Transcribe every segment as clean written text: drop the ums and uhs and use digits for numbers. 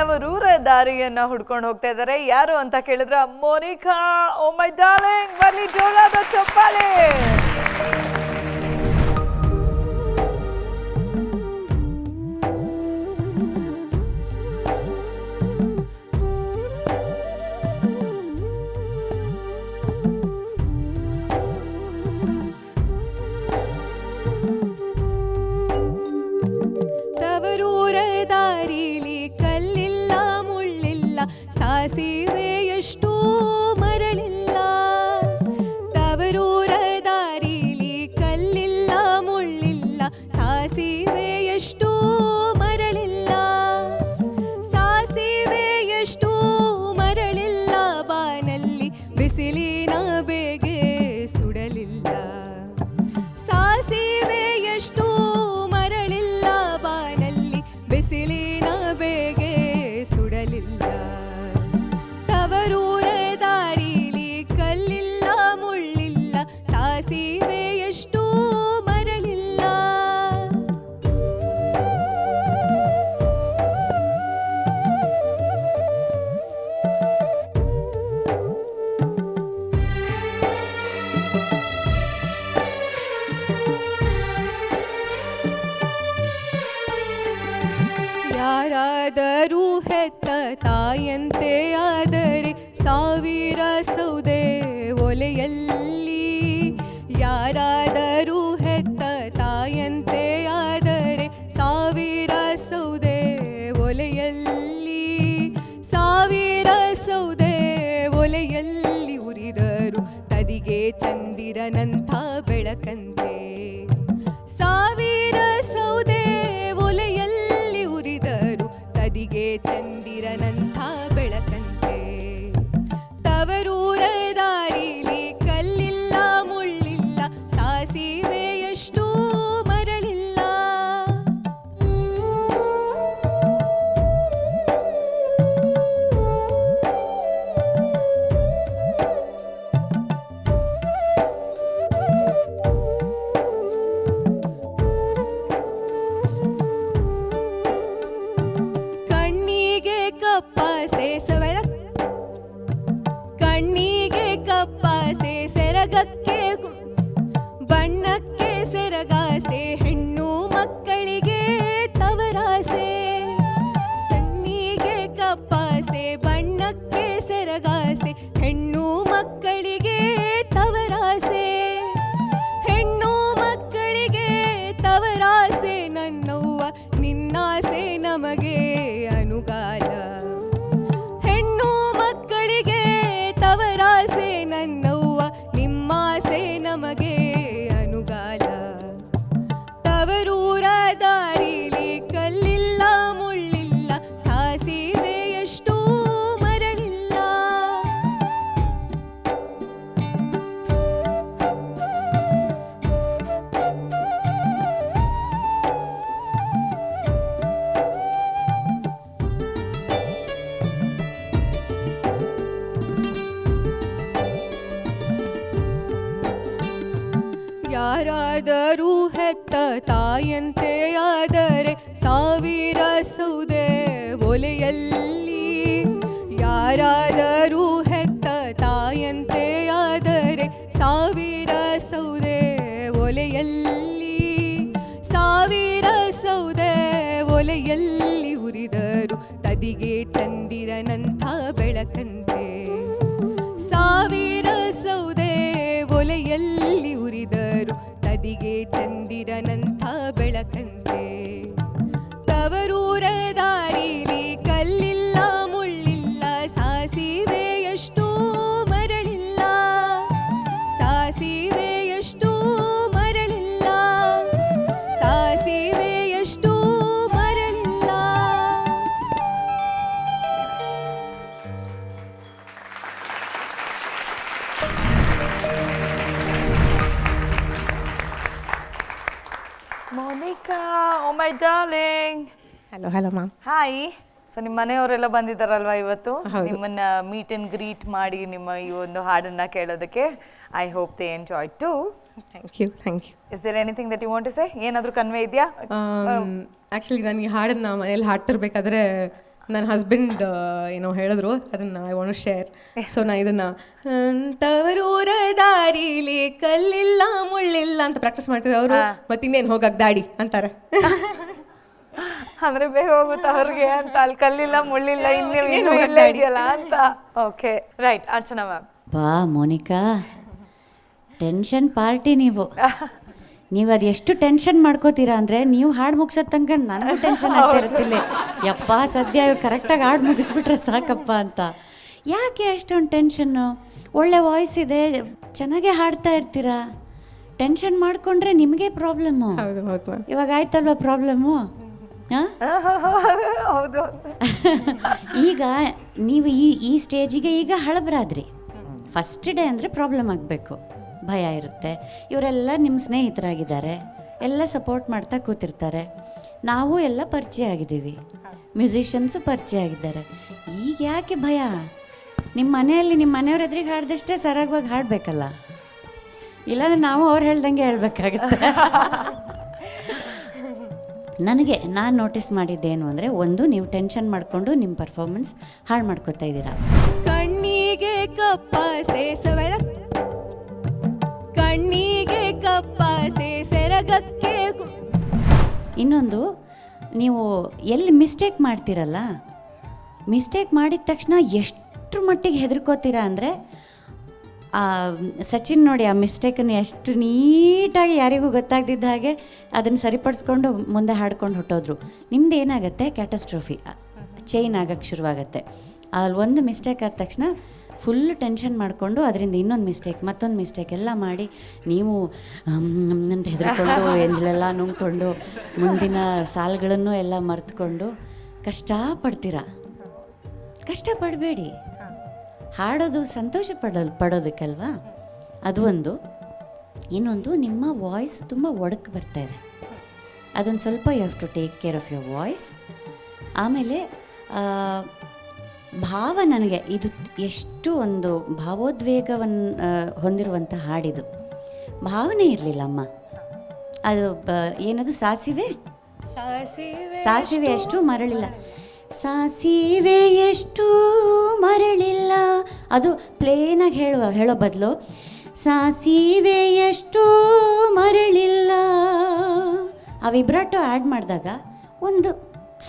ತವರೂರ ದಾರಿಯನ್ನ ಹುಡ್ಕೊಂಡು ಹೋಗ್ತಾ ಇದ್ದಾರೆ. ಯಾರು ಅಂತ ಕೇಳಿದ್ರೆ ಮೋನಿಕಾ. ಓ ಮೈ ಡಾರ್ಲಿಂಗ್, ಬರ್ಲಿ ಜೋರಾದ ಚಪ್ಪಾಳೆ. ಸಾಸಿವೆ ಎಷ್ಟು ಮರಳಿಲ್ಲ, ತವರೂರ ದಾರಿಲಿ ಕಲ್ಲಿಲ್ಲ ಮುಳ್ಳಿಲ್ಲ, ಸಾಸಿವೆ ಎಷ್ಟು ಮರಳಿಲ್ಲ, ಸಾಸಿವೆ ಎಷ್ಟು ಮರಳಿಲ್ಲ, ಬಾನಲ್ಲಿ ಬಿಸಿಲಿನ ಬೇಗೆ ಸುಡಲಿಲ್ಲ, ಸಾಸಿವೆ ಎಷ್ಟು ಮರಳಿಲ್ಲ, ಬಾನಲ್ಲಿ ಬಿಸಿಲಿನ ಬೇಗೆ ಸುಡಲಿಲ್ಲ, ತವರೂರ ದಾರಿಲಿ ಕಲ್ಲಿಲ್ಲ ಮುಳ್ಳಿಲ್ಲ, ಸಾಸಿವೆ ಎಷ್ಟು ಮರಳಿಲ್ಲ. ಯಾರಾದರೂ ಹೆತ್ತ ತಾಯಂತೆ ಆದರೆ ಸಾವಿರ ಸೌದೆ ಒಲೆಯಲ್ಲಿ, ಯಾರಾದರೂ ಹೆತ್ತ ತಾಯಂತೆ ಆದರೆ ಸಾವಿರ ಸೌದೆ ಒಲೆಯಲ್ಲಿ, ಸಾವಿರ ಸೌದೆ ಒಲೆಯಲ್ಲಿ ಉರಿದರು ತದಿಗೆ ಚಂದಿರನಂಥ ಬೆಳಕಂತೆ, ಸಾವಿರ ಸೌದೆ ಒಲೆಯಲ್ಲಿ ಉರಿದರು ತದಿಗೆ ಚಂದಿರನಂಥ ಬೆಳಕಂತೆ, ತವರೂರ ದಾರಿಲಿ ಕಲ್ಲಿಲ್ಲ ಮುಳ್ಳಿಲ್ಲ, ಸಾಸಿವೆ ಎಷ್ಟು ಮರಳಿಲ್ಲ. ಕಣ್ಣಿಗೆ ಕಪ್ಪಾಸೆ ಕಣ್ಣಿಗೆ ಕಪ್ಪಾಸೆ ಸೆರಗಕ್ಕೆ ಬಣ್ಣಕ್ಕೆ ಸೆರಗಾಸೆ, ಹೆಣ್ಣು ಮಕ್ಕಳಿಗೆ ತವರಾಸೆ, ಕಣ್ಣಿಗೆ ಕಪ್ಪಾಸೆ ಬಣ್ಣಕ್ಕೆ ಸೆರಗಾಸೆ, ಹೆಣ್ಣು ಮಕ್ಕಳಿಗೆ ತವರಾಸೆ, ಹೆಣ್ಣು ಮಕ್ಕಳಿಗೆ ತವರಾಸೆ, ನನ್ನವ್ವ ನಿನ್ನಾಸೆ ನಮಗೆ ಅನುಗಾಲ, ಹೆಣ್ಣು ಮಕ್ಕಳಿಗೆ ತವರಾಸೆ, ನನ್ನವ್ವ ನಿಮ್ಮಾಸೆ ನಮಗೆ ಅನುಗಾಲ, ತವರೂರ ದಾರಿಲಿ ಕಲ್ಲಿಲ್ಲ ಮುಳ್ಳಿಲ್ಲ, ಸಾಸಿವೆ ಎಷ್ಟು ಮರಳಿಲ್ಲ. ಯಾರಾದರೂ ಹೆತ್ತ ತಾಯಂತೆ ಆದರೆ ಸಾವಿರ ಸೌದೆ ಒಲೆಯಲ್ಲಿ, ಯಾರಾದರೂ ಹೆತ್ತ ತಾಯಂತೆ ಆದರೆ ಸಾವಿರ ಸೌದೆ ಒಲೆಯಲ್ಲಿ, ಸಾವಿರ ಸೌದೆ ಒಲೆಯಲ್ಲಿ ಉರಿದರು ತದಿಗೆ ಚಂದಿರನಂಥ ಬೆಳಕಂತೆ, ಸಾವಿರ ಸೌದೆ ಒಲೆಯಲ್ಲಿ ಉರಿದರು ತದಿಗೆ ಚಂದಿರನಂಥ ಬೆಳಕಂತೆ, ತವರೂರ ದಾರಿಲಿ ಕಲ್ಲಿಲ್ಲ ಮುಳ್ಳಿಲ್ಲ, ಸಾಸಿವೆ ಎಷ್ಟು ಮರಳಿಲ್ಲ, ಸಾಸಿವೆ ಎಷ್ಟು ಮರಳಿಲ್ಲ, ಸಾಸಿವೆ ಎಷ್ಟು ಮರಳಿಲ್ಲ. Monica, oh my darling. Hello ma'am. Hi. So ನಿಮ್ಮ ಮನೆಯವರೆಲ್ಲ ಬಂದಿದ್ದಾರಲ್ವಾ ಇವತ್ತು ನಿಮ್ಮನ್ನ ಮೀಟ್ ಅಂಡ್ ಗ್ರೀಟ್ ಮಾಡಿ ನಿಮ್ಮ ಈ ಒಂದು ಹಾಡನ್ನ ಕೇಳೋದಕ್ಕೆ. I hope they enjoy too. Thank you. Is there anything that you want to say? ಏನಾದರೂ ಕನ್ವೆ ಇದೆಯಾ? ಆ್ಯಕ್ಚುಲಿ ನಾನು ಈ ಹಾಡನ್ನು ಮನೇಲಿ ಹಾಡ್ತಿರ್ಬೇಕಾದ್ರೆ ನನ್ನ ಹಸ್ಬೆಂಡ್ ಏನೋ ಹೇಳಿದ್ರು ಅದನ್ನು I want to share. So ನಾ ಇದನ್ನು ತವರೂರ ದಾರಿಲಿ ಕಲ್ಲಿಲ್ಲ ಮುಳ್ಳಿಲ್ಲ ಅಂತ ಪ್ರಾಕ್ಟೀಸ್ ಮಾಡ್ತಿದ್ದೆ. ಅವರು ಮತ್ತೆ ಇನ್ನೇನು ಹೋಗಕ್ಕೆ ದಾಡಿ ಅಂತಾರೆ. ಅಂದ್ರೆ ಬೇಗ ಹೋಗುತ್ತೆ ಅವ್ರಿಗೆ ಅಂತ, ಅಲ್ಲಿ ಕಲ್ಲಿಲ್ಲ ಮುಳ್ಳಿಲ್ಲ ಇನ್ನೂ ಇಲ್ಲೇ ಇದೆಯಲ್ಲ ಅಂತ. Okay right. ಅರ್ಚನಾ ಮ್ಯಾಮ್. ಬಾ ಮೋನಿಕಾ, ಟೆನ್ಷನ್ ಪಾರ್ಟಿ ನೀವು. ನೀವು ಅದು ಎಷ್ಟು ಟೆನ್ಷನ್ ಮಾಡ್ಕೋತೀರಾ ಅಂದರೆ ನೀವು ಹಾಡು ಮುಗಿಸೋ ತನಕ ನನಗೂ ಟೆನ್ಷನ್ ಆಗ್ತಾ ಇರ್ತಿಲ್ಲ. ಯಪ್ಪ ಸದ್ಯ ಇವ್ರು ಕರೆಕ್ಟಾಗಿ ಹಾಡು ಮುಗಿಸ್ಬಿಟ್ರೆ ಸಾಕಪ್ಪ ಅಂತ. ಯಾಕೆ ಅಷ್ಟೊಂದು ಟೆನ್ಷನ್ನು? ಒಳ್ಳೆ ವಾಯ್ಸ್ ಇದೆ, ಚೆನ್ನಾಗೇ ಹಾಡ್ತಾ ಇರ್ತೀರಾ. ಟೆನ್ಷನ್ ಮಾಡಿಕೊಂಡ್ರೆ ನಿಮಗೆ ಪ್ರಾಬ್ಲಮ್ಮು. ಹೌದು ಹೌದು ಮ್ಯಾಮ್. ಇವಾಗ ಆಯ್ತಲ್ವ ಪ್ರಾಬ್ಲಮ್ಮು? ಹಾಂ, ಹೌದು. ಈಗ ನೀವು ಈ ಸ್ಟೇಜಿಗೆ ಈಗ ಹಳಬರಾದ್ರಿ. ಫಸ್ಟ್ ಡೇ ಅಂದರೆ ಪ್ರಾಬ್ಲಮ್ ಆಗಬೇಕು, ಭಯ ಇರುತ್ತೆ. ಇವರೆಲ್ಲ ನಿಮ್ಮ ಸ್ನೇಹಿತರಾಗಿದ್ದಾರೆ, ಎಲ್ಲ ಸಪೋರ್ಟ್ ಮಾಡ್ತಾ ಕೂತಿರ್ತಾರೆ. ನಾವು ಎಲ್ಲ ಪರಿಚಯ ಆಗಿದ್ದೀವಿ, ಮ್ಯೂಸಿಷಿಯನ್ಸು ಪರಿಚಯ ಆಗಿದ್ದಾರೆ. ಈಗ ಯಾಕೆ ಭಯ? ನಿಮ್ಮ ಮನೆಯಲ್ಲಿ ನಿಮ್ಮ ಮನೆಯವ್ರ ಎದುರಿಗೆ ಹಾಡ್ದಷ್ಟೇ ಸರಾಗವಾಗಿ ಹಾಡಬೇಕಲ್ಲ, ಇಲ್ಲಾಂದ್ರೆ ನಾವು ಅವ್ರು ಹೇಳ್ದಂಗೆ ಹೇಳ್ಬೇಕಾಗುತ್ತೆ. ನಾನು ನೋಟಿಸ್ ಮಾಡಿದ್ದೇನು ಅಂದರೆ, ಒಂದು, ನೀವು ಟೆನ್ಷನ್ ಮಾಡಿಕೊಂಡು ನಿಮ್ಮ ಪರ್ಫಾರ್ಮೆನ್ಸ್ ಹಾಳು ಮಾಡ್ಕೊತಾ ಇದ್ದೀರಾ. ಕಣ್ಣಿಗೆ ಕಪ್ಪಾಸೆ ಕಣ್ಣಿಗೆ ಕಪ್ಪಾಸೆ ಸೆರಗಕ್ಕೆ ಇನ್ನೊಂದು, ನೀವು ಎಲ್ಲಿ ಮಿಸ್ಟೇಕ್ ಮಾಡ್ತೀರಲ್ಲ, ಮಿಸ್ಟೇಕ್ ಮಾಡಿದ ತಕ್ಷಣ ಎಷ್ಟರ ಮಟ್ಟಿಗೆ ಹೆದರ್ಕೋತೀರಾ ಅಂದರೆ, ಸಚಿನ್ ನೋಡಿ ಆ ಮಿಸ್ಟೇಕನ್ನು ಎಷ್ಟು ನೀಟಾಗಿ ಯಾರಿಗೂ ಗೊತ್ತಾಗ್ದಿದ್ದ ಹಾಗೆ ಅದನ್ನು ಸರಿಪಡಿಸ್ಕೊಂಡು ಮುಂದೆ ಹಾಡ್ಕೊಂಡು ಹೊಟ್ಟೋದ್ರು. ನಿಮ್ದು ಏನಾಗುತ್ತೆ, ಕ್ಯಾಟಸ್ಟ್ರೋಫಿ ಚೈನ್ ಆಗಕ್ಕೆ ಶುರುವಾಗುತ್ತೆ. ಅಲ್ಲಿ ಒಂದು ಮಿಸ್ಟೇಕ್ ಆದ ತಕ್ಷಣ ಫುಲ್ ಟೆನ್ಷನ್ ಮಾಡಿಕೊಂಡು ಅದರಿಂದ ಇನ್ನೊಂದು ಮಿಸ್ಟೇಕ್, ಮತ್ತೊಂದು ಮಿಸ್ಟೇಕ್ ಎಲ್ಲ ಮಾಡಿ ನೀವು ಅಂತ ಹೆದರ್ಕೊಂಡು ಎಂಜಲೆಲ್ಲ ನುಂಗ್ಕೊಂಡು ಮುಂದಿನ ಸಾಲುಗಳನ್ನು ಎಲ್ಲ ಮರೆತುಕೊಂಡು ಕಷ್ಟಪಡ್ತೀರಾ. ಕಷ್ಟಪಡಬೇಡಿ, ಹಾಡೋದು ಸಂತೋಷ ಪಡೋದಕ್ಕಲ್ವಾ, ಅದು ಒಂದು. ಇನ್ನೊಂದು, ನಿಮ್ಮ ವಾಯ್ಸ್ ತುಂಬ ಒಡಕ್ಕೆ ಬರ್ತಾ ಇದೆ, ಅದೊಂದು ಸ್ವಲ್ಪ you have to take care of your voice. ಆಮೇಲೆ ಭಾವ, ನನಗೆ ಇದು ಎಷ್ಟು ಒಂದು ಭಾವೋದ್ವೇಗವನ್ನು ಹೊಂದಿರುವಂಥ ಹಾಡಿದು. ಭಾವನೆ ಇರಲಿಲ್ಲ ಅಮ್ಮ. ಅದು ಏನದು, ಸಾಸಿವೆ ಎಷ್ಟು ಮರಳಿಲ್ಲ, ಸಾಸಿವೆ ಎಷ್ಟು ಮರಳಿಲ್ಲ, ಅದು ಪ್ಲೇನಾಗಿ ಹೇಳೋ ಬದಲು ಸಾಸಿವೆ ಎಷ್ಟು ಮರಳಿಲ್ಲ, ಆ ವಿಬ್ರಾಟೋ ಆ್ಯಡ್ ಮಾಡಿದಾಗ ಒಂದು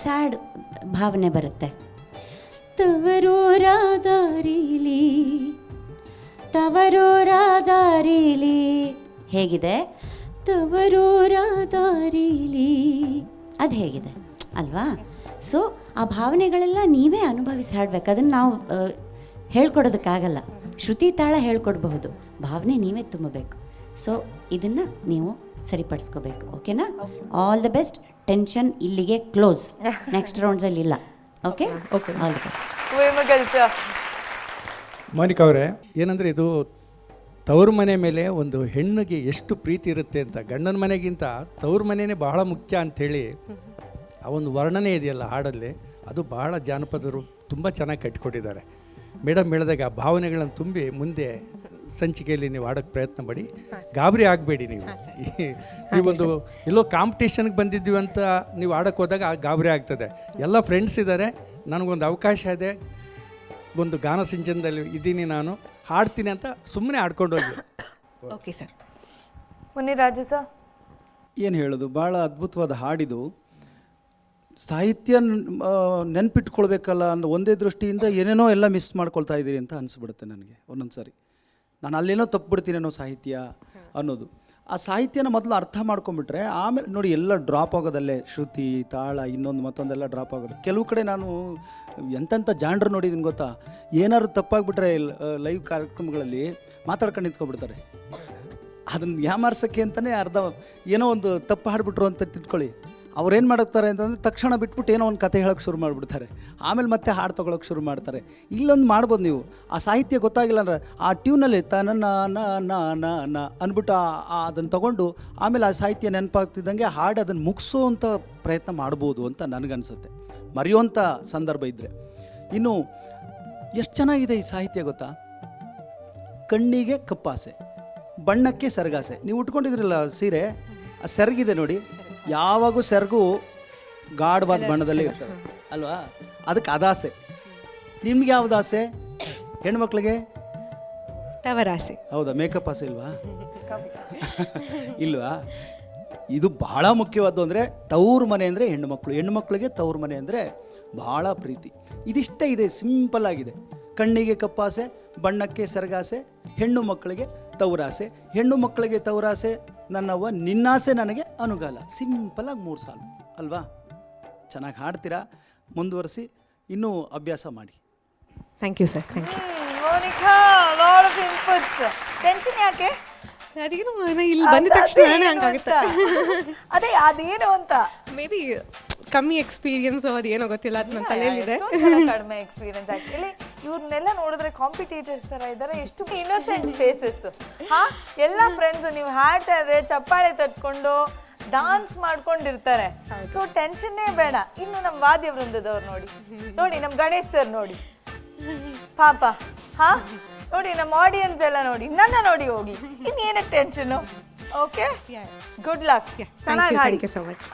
ಸ್ಯಾಡ್ ಭಾವನೆ ಬರುತ್ತೆ. ತವರೂರ ದಾರಿಲಿ ಹೇಗಿದೆ, ತವರೂರ ದಾರಿಲಿ ಅದು ಹೇಗಿದೆ ಅಲ್ವಾ? ಸೊ ಆ ಭಾವನೆಗಳೆಲ್ಲ ನೀವೇ ಅನುಭವಿಸಿ ಹಾಡ್ಬೇಕು. ಅದನ್ನು ನಾವು ಹೇಳ್ಕೊಡೋದಕ್ಕಾಗಲ್ಲ, ಶ್ರುತಿ ತಾಳ ಹೇಳ್ಕೊಡ್ಬಹುದು, ಭಾವನೆ ನೀವೇ ತುಂಬಬೇಕು. ಸೊ ಇದನ್ನು ನೀವು ಸರಿಪಡಿಸ್ಕೋಬೇಕು. ಓಕೆನಾ? All the best. ಟೆನ್ಷನ್ ಇಲ್ಲಿಗೆ ಕ್ಲೋಸ್, ನೆಕ್ಸ್ಟ್ ರೌಂಡ್ಸಲ್ಲಿ ಇಲ್ಲ. Okay okay, all the best. Monika ಅವರೇ, ಏನಂದರೆ ಇದು ತವ್ರ ಮನೆ ಮೇಲೆ ಒಂದು ಹೆಣ್ಣಿಗೆ ಎಷ್ಟು ಪ್ರೀತಿ ಇರುತ್ತೆ ಅಂತ, ಗಂಡನ ಮನೆಗಿಂತ ತವ್ರ ಮನೆಯೇ ಬಹಳ ಮುಖ್ಯ ಅಂಥೇಳಿ ಆ ಒಂದು ವರ್ಣನೆ ಇದೆಯಲ್ಲ ಹಾಡಲ್ಲಿ, ಅದು ಬಹಳ ಜಾನಪದರು ತುಂಬ ಚೆನ್ನಾಗಿ ಕಟ್ಟಿಕೊಟ್ಟಿದ್ದಾರೆ. ಮೇಡಮ್ ಹೇಳಿದಾಗ ಆ ಭಾವನೆಗಳನ್ನು ತುಂಬಿ ಮುಂದೆ ಸಂಚಿಕೆಯಲ್ಲಿ ನೀವು ಆಡೋಕ್ಕೆ ಪ್ರಯತ್ನ ಪಡಿ. ಗಾಬರಿ ಆಗಬೇಡಿ. ನೀವೊಂದು ಎಲ್ಲೋ ಕಾಂಪಿಟೇಷನ್ಗೆ ಬಂದಿದ್ದೀವಿ ಅಂತ ನೀವು ಆಡೋಕ್ಕೆ ಹೋದಾಗ ಗಾಬರಿ ಆಗ್ತದೆ. ಎಲ್ಲ ಫ್ರೆಂಡ್ಸ್ ಇದ್ದಾರೆ, ನನಗೊಂದು ಅವಕಾಶ ಇದೆ, ಒಂದು ಗಾನ ಸಿಂಚನದಲ್ಲಿ ಇದ್ದೀನಿ, ನಾನು ಹಾಡ್ತೀನಿ ಅಂತ ಸುಮ್ಮನೆ ಆಡ್ಕೊಂಡು ಹೋಗಿ. Okay sir. ಮುನಿರಾಜು ಸರ್, ಏನು ಹೇಳೋದು, ಭಾಳ ಅದ್ಭುತವಾದ ಹಾಡಿದು. ಸಾಹಿತ್ಯ ನೆನ್ಪಿಟ್ಕೊಳ್ಬೇಕಲ್ಲ ಅನ್ನೋ ಒಂದೇ ದೃಷ್ಟಿಯಿಂದ ಏನೇನೋ ಎಲ್ಲ ಮಿಸ್ ಮಾಡ್ಕೊಳ್ತಾ ಇದ್ದೀರಿ ಅಂತ ಅನಿಸ್ಬಿಡುತ್ತೆ ನನಗೆ ಒಂದೊಂದು ಸಾರಿ. ನಾನು ಅಲ್ಲೇನೋ ತಪ್ಪುಬಿಡ್ತೀನೇನೋ ಸಾಹಿತ್ಯ ಅನ್ನೋದು. ಆ ಸಾಹಿತ್ಯನ ಮೊದಲು ಅರ್ಥ ಮಾಡ್ಕೊಂಬಿಟ್ರೆ ಆಮೇಲೆ ನೋಡಿ ಎಲ್ಲ ಡ್ರಾಪ್ ಆಗೋದಲ್ಲೇ, ಶ್ರುತಿ ತಾಳ ಇನ್ನೊಂದು ಮತ್ತೊಂದೆಲ್ಲ ಡ್ರಾಪ್ ಆಗೋದು. ಕೆಲವು ಕಡೆ ನಾನು ಎಂತೆಂಥ ಜಾಂಡ್ರು ನೋಡಿದ್ದೀನಿ ಗೊತ್ತಾ, ಏನಾದ್ರು ತಪ್ಪಾಗ್ಬಿಟ್ರೆ ಲೈವ್ ಕಾರ್ಯಕ್ರಮಗಳಲ್ಲಿ ಮಾತಾಡ್ಕೊಂಡು ನಿಂತ್ಕೊಬಿಡ್ತಾರೆ. ಅದನ್ನು ಯಾಮಾರ್ಸೋಕ್ಕೆ ಅಂತಲೇ ಅರ್ಧ ಏನೋ ಒಂದು ತಪ್ಪು ಹಾಡ್ಬಿಟ್ರು ಅಂತ ತಿಳ್ಕೊಳ್ಳಿ, ಅವ್ರೇನು ಮಾಡ್ತಾರೆ ಅಂತಂದರೆ ತಕ್ಷಣ ಬಿಟ್ಬಿಟ್ಟು ಏನೋ ಒಂದು ಕತೆ ಹೇಳೋಕ್ಕೆ ಶುರು ಮಾಡಿಬಿಡ್ತಾರೆ, ಆಮೇಲೆ ಮತ್ತೆ ಹಾಡು ತೊಗೊಳಕ್ಕೆ ಶುರು ಮಾಡ್ತಾರೆ. ಇಲ್ಲೊಂದು ಮಾಡ್ಬೋದು ನೀವು, ಆ ಸಾಹಿತ್ಯ ಗೊತ್ತಾಗಿಲ್ಲ ಅಂದರೆ ಆ ಟ್ಯೂನಲ್ಲಿ ನ ಅಂದ್ಬಿಟ್ಟು ಅದನ್ನು ತೊಗೊಂಡು ಆಮೇಲೆ ಆ ಸಾಹಿತ್ಯ ನೆನಪಾಗ್ತಿದ್ದಂಗೆ ಹಾಡು ಅದನ್ನು ಮುಗಿಸೋವಂಥ ಪ್ರಯತ್ನ ಮಾಡ್ಬೋದು ಅಂತ ನನಗನ್ಸುತ್ತೆ, ಮರೆಯುವಂಥ ಸಂದರ್ಭ ಇದ್ದರೆ. ಇನ್ನು ಎಷ್ಟು ಚೆನ್ನಾಗಿದೆ ಈ ಸಾಹಿತ್ಯ ಗೊತ್ತಾ. ಕಣ್ಣಿಗೆ ಕಪ್ಪಾಸೆ, ಬಣ್ಣಕ್ಕೆ ಸೆರಗಾಸೆ. ನೀವು ಉಟ್ಕೊಂಡಿದ್ರಲ್ಲ ಸೀರೆ, ಆ ಸೆರಗಿದೆ ನೋಡಿ, ಯಾವಾಗೂ ಸೆರಗು ಗಾಢವಾದ ಬಣ್ಣದಲ್ಲೇ ಇರ್ತವೆ ಅಲ್ವಾ. ಅದಕ್ಕೆ ಅದಾಸೆ. ನಿಮ್ಗೆ ಯಾವ್ದು ಆಸೆ ಹೆಣ್ಮಕ್ಳಿಗೆ? ತವರಾಸೆ. ಹೌದಾ? ಮೇಕಪ್ ಆಸೆ ಇಲ್ವಾ? ಇಲ್ವಾ? ಇದು ಬಹಳ ಮುಖ್ಯವಾದ್ದು. ಅಂದರೆ ತವ್ರ ಮನೆ ಅಂದರೆ ಹೆಣ್ಣುಮಕ್ಳಿಗೆ ತವ್ರ ಮನೆ ಅಂದರೆ ಬಹಳ ಪ್ರೀತಿ. ಇದಿಷ್ಟೇ ಇದೆ, ಸಿಂಪಲ್ ಆಗಿದೆ. ಕಣ್ಣಿಗೆ ಕಪ್ಪಾಸೆ, ಬಣ್ಣಕ್ಕೆ ಸೆರಗಾಸೆ, ಹೆಣ್ಣು ಮಕ್ಕಳಿಗೆ ತವರಾಸೆ. ಹೆಣ್ಣು ಮಕ್ಕಳಿಗೆ ತವರಾಸೆ, ನನ್ನವ್ವ ನಿನ್ನಾಸೆ ನನಗೆ ಅನುಗಾಲ. ಸಿಂಪಲಾಗಿ 3 ಸಾಲು ಅಲ್ವಾ? ಚೆನ್ನಾಗಿ ಹಾಡ್ತೀರಾ, ಮುಂದುವರಿಸಿ, ಇನ್ನೂ ಅಭ್ಯಾಸ ಮಾಡಿ. Thank you sir, thank you. Monika, lot of inputs. Tension ಯಾಕೆ? ಅದೇನು ಇಲ್ಲಿ ಬಂದ ತಕ್ಷಣ ಹಂಗಾಗುತ್ತೆ. ಅದೇ ಅದೇನು ಅಂತ ಮೇ ಬಿ ಕಮ್ಮಿ ಎಕ್ಸ್ಪೀರಿಯನ್ಸ್ ಅದೇನೋ ಗೊತ್ತಿಲ್ಲ, ಅದು ನನ್ನ ತಲೆಯಲ್ಲಿದೆ. ಕಡಿಮೆ ಎಕ್ಸ್ಪೀರಿಯನ್ಸ್. ಆಕ್ಚುಲಿ ಇವ್ರನ್ನೆಲ್ಲ ನೋಡಿದ್ರೆ ಕಾಂಪಿಟೇಟರ್ಸ್ ತರ ಇದ್ದಾರೆ. ಎಷ್ಟು ಇನ್ನೋಸೆಂಟ್ ಫೇಸಸ್. ಹಾ, ಎಲ್ಲ ಫ್ರೆಂಡ್ಸ್ ನೀವು ಹಾಡ್ತಾ ಇದ್ರೆ ಚಪ್ಪಾಳೆ ತಟ್ಕೊಂಡು ಡಾನ್ಸ್ ಮಾಡ್ಕೊಂಡಿರ್ತಾರೆ. ಸೊ ಟೆನ್ಷನ್ನೇ ಬೇಡ. ಇನ್ನು ನಮ್ಮ ವಾದ್ಯ ವೃಂದದವ್ರು ನೋಡಿ ನಮ್ಮ ಗಣೇಶ್ ಸರ್ ನೋಡಿ ಪಾಪ. ಹಾ, ನೋಡಿ ನಮ್ಮ ಆಡಿಯನ್ಸ್ ಎಲ್ಲ ನೋಡಿ, ನನ್ನ ನೋಡಿ ಹೋಗಿ. ಇನ್ನೇನಕ್ಕೆ ಟೆನ್ಷನು? Okay, good luck. ಚೆನ್ನಾಗಿ ಹಾಡಿ. Thank you so much.